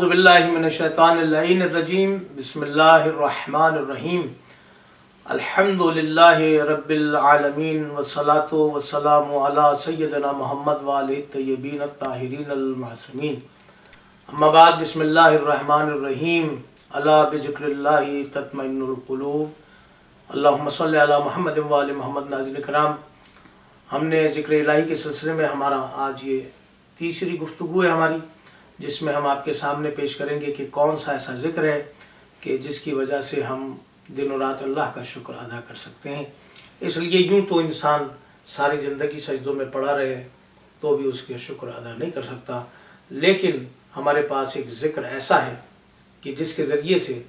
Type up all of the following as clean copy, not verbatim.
اعوذ باللہ من الشیطان اللعین الرجیم بسم اللہ الرحمن الرحیم الحمد للہ رب العالمین والصلاة والسلام علی سیدنا محمد وآلہ الطیبین الطاہرین المعصومین اما بعد بسم اللہ الرحمن الرحیم الا بذکر اللہ تطمئن القلوب اللہم صلی علی محمد وآل محمد۔ ناظرین کرام، ہم نے ذکر الہی کے سلسلے میں ہمارا آج یہ تیسری گفتگو ہے ہماری، جس میں ہم آپ کے سامنے پیش کریں گے کہ کون سا ایسا ذکر ہے کہ جس کی وجہ سے ہم دن و رات اللہ کا شکر ادا کر سکتے ہیں۔ اس لیے یوں تو انسان ساری زندگی سجدوں میں پڑا رہے تو بھی اس کے شکر ادا نہیں کر سکتا، لیکن ہمارے پاس ایک ذکر ایسا ہے کہ جس کے ذریعے سے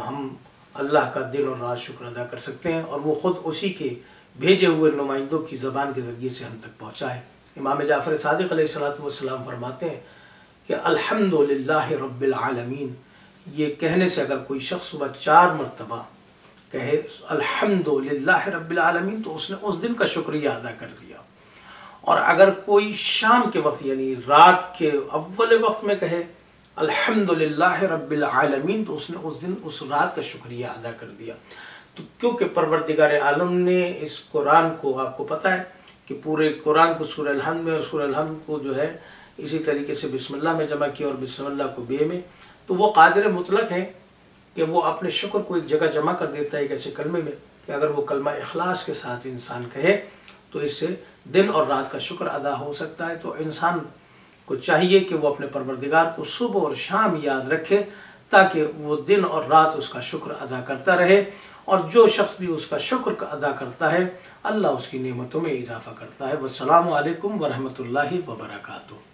ہم اللہ کا دن اور رات شکر ادا کر سکتے ہیں، اور وہ خود اسی کے بھیجے ہوئے نمائندوں کی زبان کے ذریعے سے ہم تک پہنچا ہے۔ امام جعفر صادق علیہ السلام فرماتے ہیں کہ الحمدللہ رب العالمین، یہ کہنے سے اگر کوئی شخص صبح 4 مرتبہ کہے الحمدللہ رب العالمین تو اس نے اس دن کا شکریہ ادا کر دیا، اور اگر کوئی شام کے وقت یعنی رات کے اول وقت میں کہے الحمدللہ رب العالمین تو اس نے اس دن اس رات کا شکریہ ادا کر دیا۔ تو کیونکہ پروردگار عالم نے اس قرآن کو، آپ کو پتہ ہے کہ پورے قرآن کو سورہ الحمد میں، اور سورہ الحمد کو جو ہے اسی طریقے سے بسم اللہ میں جمع کیا اور بسم اللہ کو بے میں، تو وہ قادر مطلق ہے کہ وہ اپنے شکر کو ایک جگہ جمع کر دیتا ہے ایک ایسے کلمے میں کہ اگر وہ کلمہ اخلاص کے ساتھ انسان کہے تو اس سے دن اور رات کا شکر ادا ہو سکتا ہے۔ تو انسان کو چاہیے کہ وہ اپنے پروردگار کو صبح اور شام یاد رکھے تاکہ وہ دن اور رات اس کا شکر ادا کرتا رہے، اور جو شخص بھی اس کا شکر ادا کرتا ہے اللہ اس کی نعمتوں میں اضافہ کرتا ہے۔ والسلام علیکم ورحمۃ اللہ وبرکاتہ۔